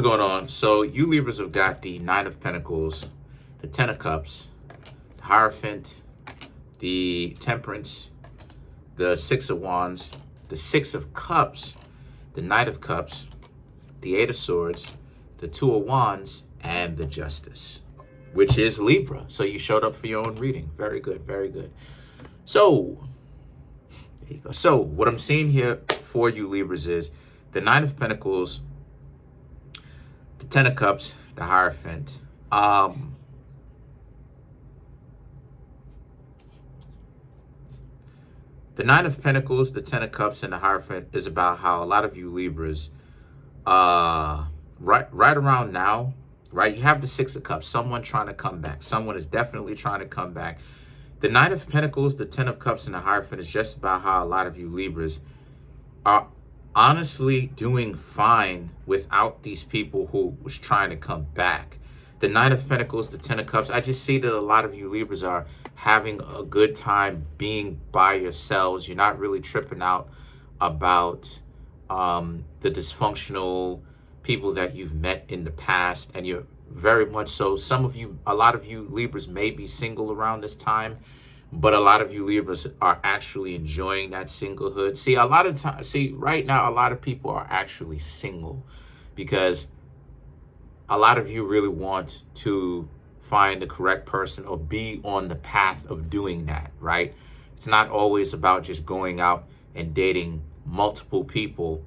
What's going on? So you Libras have got the Nine of Pentacles, the Ten of Cups, the Hierophant, the Temperance, the Six of Wands, the Six of Cups, the Knight of Cups, the Eight of Swords, the Two of Wands, and the Justice, which is Libra. So you showed up for your own reading. Very good, very good. So there you go. So what I'm seeing here for you Libras is the Nine of Pentacles, the Ten of Cups, the Hierophant. The Nine of Pentacles, the Ten of Cups, and the Hierophant is about how a lot of you Libras, right around now, right, you have the Six of Cups, someone trying to come back. Someone is definitely trying to come back. The Nine of Pentacles, the Ten of Cups, and the Hierophant is just about how a lot of you Libras are honestly doing fine without these people who was trying to come back. The Nine of Pentacles, the Ten of Cups, I just see that a lot of you Libras are having a good time being by yourselves. You're not really tripping out about the dysfunctional people that you've met in the past, and you're very much so. Some of you, a lot of you Libras may be single around this time, but a lot of you Libras are actually enjoying that singlehood. See, a lot of times, see, right now, a lot of people are actually single because a lot of you really want to find the correct person or be on the path of doing that, right? It's not always about just going out and dating multiple people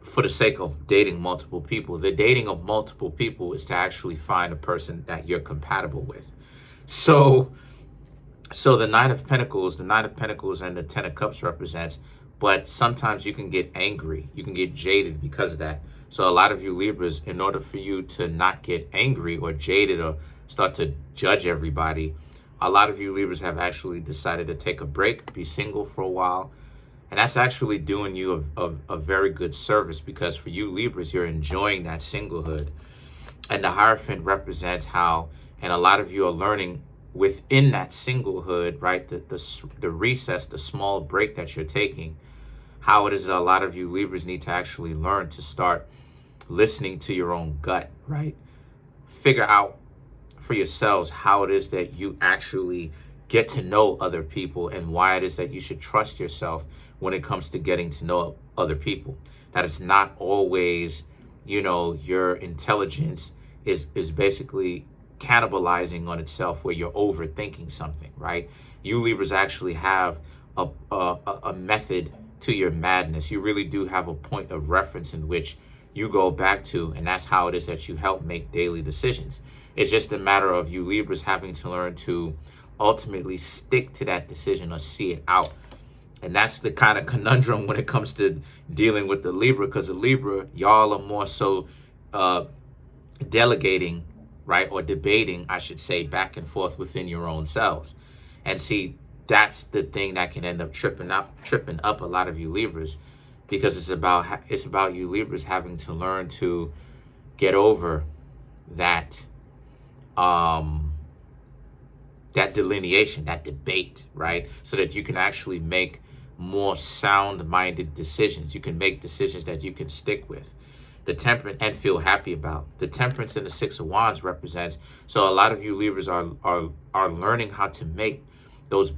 for the sake of dating multiple people. The dating of multiple people is to actually find a person that you're compatible with. So the Nine of Pentacles, and the Ten of Cups represents, but sometimes you can get angry. You can get jaded because of that. So a lot of you Libras, in order for you to not get angry or jaded or start to judge everybody, a lot of you Libras have actually decided to take a break, be single for a while. And that's actually doing you a very good service, because for you Libras, you're enjoying that singlehood. And the Hierophant represents how, and a lot of you are learning within that singlehood, right, the recess, the small break that you're taking, how it is that a lot of you Libras need to actually learn to start listening to your own gut, right? Figure out for yourselves how it is that you actually get to know other people, and why it is that you should trust yourself when it comes to getting to know other people. That it's not always, you know, your intelligence is basically cannibalizing on itself, where you're overthinking something, right? You Libras actually have a method to your madness. You really do have a point of reference in which you go back to, and that's how it is that you help make daily decisions. It's just a matter of you Libras having to learn to ultimately stick to that decision or see it out. And that's the kind of conundrum when it comes to dealing with the Libra, because the Libra, y'all are more so delegating, right, or debating, I should say, back and forth within your own selves. And see, that's the thing that can end up tripping up a lot of you Libras, because it's about you Libras having to learn to get over that that delineation, that debate, right? So that you can actually make more sound-minded decisions. You can make decisions that you can stick with. The Temperance, and feel happy about. The Temperance and the Six of Wands represents, so a lot of you Libras are learning how to make those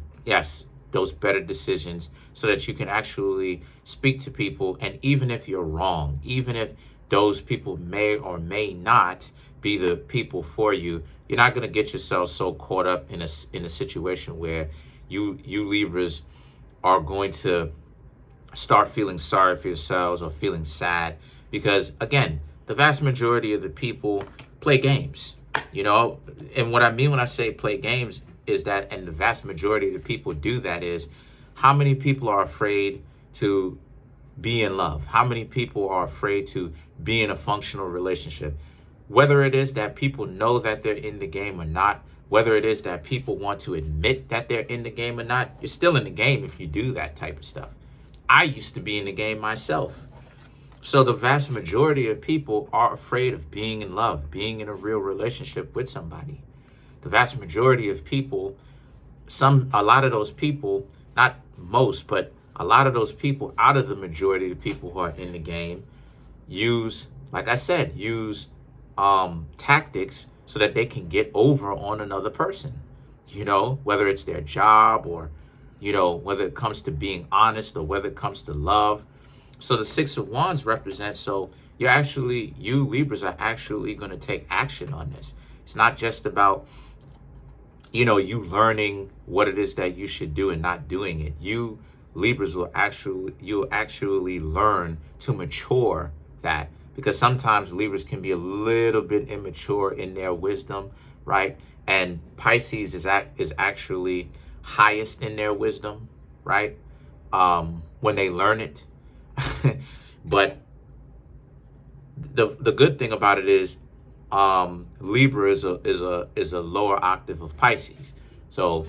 better decisions, so that you can actually speak to people, and even if you're wrong, even if those people may or may not be the people for you, you're not going to get yourself so caught up in a situation where you Libras are going to start feeling sorry for yourselves or feeling sad. Because again, the vast majority of the people play games, you know, and what I mean when I say play games is that, and the vast majority of the people do that, is how many people are afraid to be in love? How many people are afraid to be in a functional relationship? Whether it is that people know that they're in the game or not, whether it is that people want to admit that they're in the game or not, you're still in the game if you do that type of stuff. I used to be in the game myself. So the vast majority of people are afraid of being in love, being in a real relationship with somebody. The vast majority of people, a lot of those people, not most, but a lot of those people out of the majority of the people who are in the game use like I said, use tactics so that they can get over on another person, whether it's their job or, whether it comes to being honest or whether it comes to love. So the Six of Wands represents, so you Libras are actually going to take action on this. It's not just about, you learning what it is that you should do and not doing it. You Libras you'll actually learn to mature that, because sometimes Libras can be a little bit immature in their wisdom, right? And Pisces is actually highest in their wisdom, right? When they learn it. But the good thing about it is Libra is a lower octave of Pisces. So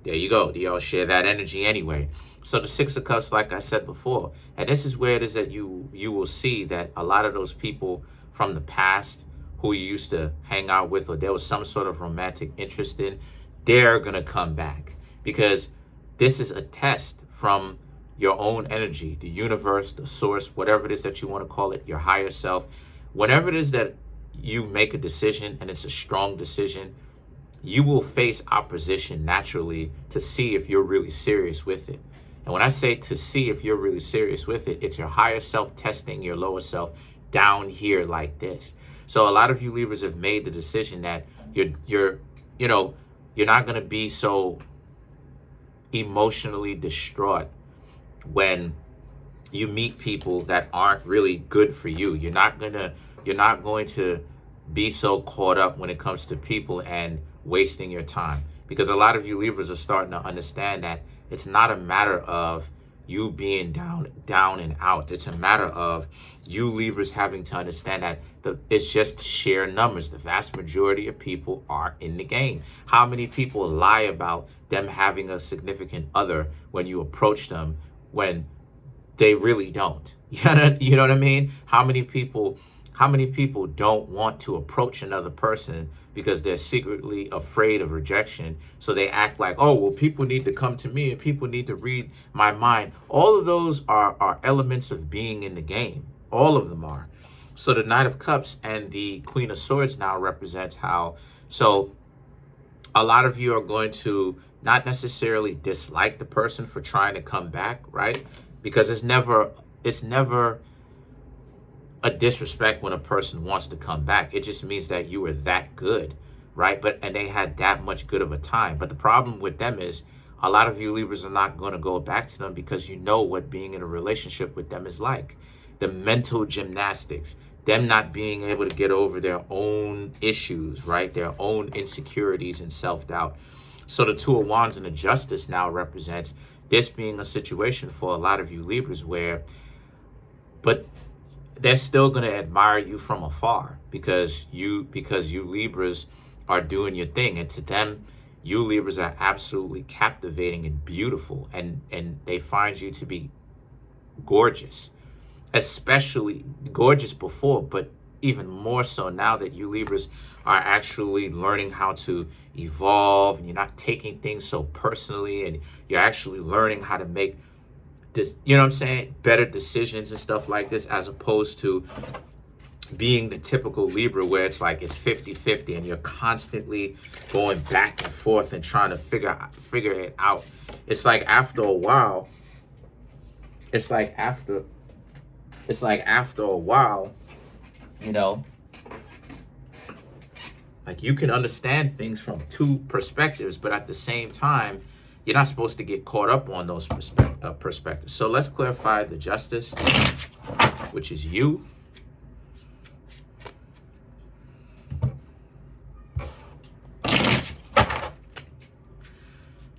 there you go. Y'all share that energy anyway. So the Six of Cups, like I said before, and this is where it is that you will see that a lot of those people from the past who you used to hang out with or there was some sort of romantic interest in, they're going to come back, because this is a test from your own energy, the universe, the source, whatever it is that you want to call it, your higher self. Whenever it is that you make a decision and it's a strong decision, you will face opposition naturally to see if you're really serious with it. And when I say to see if you're really serious with it, it's your higher self testing your lower self down here like this. So a lot of you Libras have made the decision that you're not going to be so emotionally distraught when you meet people that aren't really good for you. You're not going to be so caught up when it comes to people and wasting your time, because a lot of you Libras are starting to understand that it's not a matter of you being down and out. It's a matter of you Libras having to understand that it's just sheer numbers. The vast majority of people are in the game. How many people lie about them having a significant other when you approach them when they really don't? You know what I mean? How many people don't want to approach another person because they're secretly afraid of rejection? So they act like, oh, well, people need to come to me and people need to read my mind. All of those are elements of being in the game. All of them are. So the Knight of Cups and the Queen of Swords now represents how, so a lot of you are going to not necessarily dislike the person for trying to come back, right? Because it's never a disrespect when a person wants to come back. It just means that you were that good, right? And they had that much good of a time. But the problem with them is a lot of you Libras are not going to go back to them because you know what being in a relationship with them is like. The mental gymnastics, them not being able to get over their own issues, right? Their own insecurities and self-doubt. So the Two of Wands and the Justice now represents this being a situation for a lot of you Libras where, but they're still going to admire you from afar because you Libras are doing your thing. And to them, you Libras are absolutely captivating and beautiful. And they find you to be gorgeous, especially gorgeous before, but even more so now that you Libras are actually learning how to evolve and you're not taking things so personally and you're actually learning how to make this, better decisions and stuff like this, as opposed to being the typical Libra where it's like it's 50-50 and you're constantly going back and forth and trying to figure it out. It's like after a while, like you can understand things from two perspectives, but at the same time, you're not supposed to get caught up on those perspectives. So let's clarify the Justice, which is you.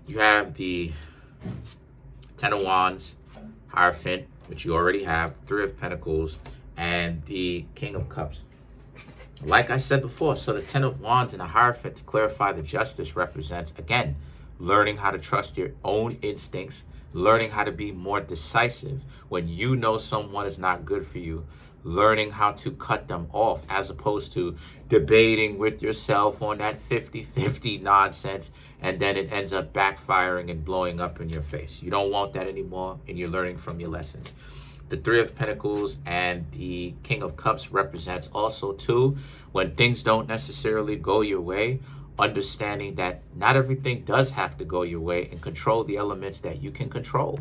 You have the Ten of Wands, Hierophant, which you already have, Three of Pentacles, and the King of Cups. Like I said before, so the Ten of Wands and the Hierophant, to clarify the Justice, represents, again, learning how to trust your own instincts, learning how to be more decisive when you know someone is not good for you, learning how to cut them off as opposed to debating with yourself on that 50-50 nonsense, and then it ends up backfiring and blowing up in your face. You don't want that anymore, and you're learning from your lessons. the Three of Pentacles and the King of Cups represents also too, when things don't necessarily go your way, understanding that not everything does have to go your way, and control the elements that you can control.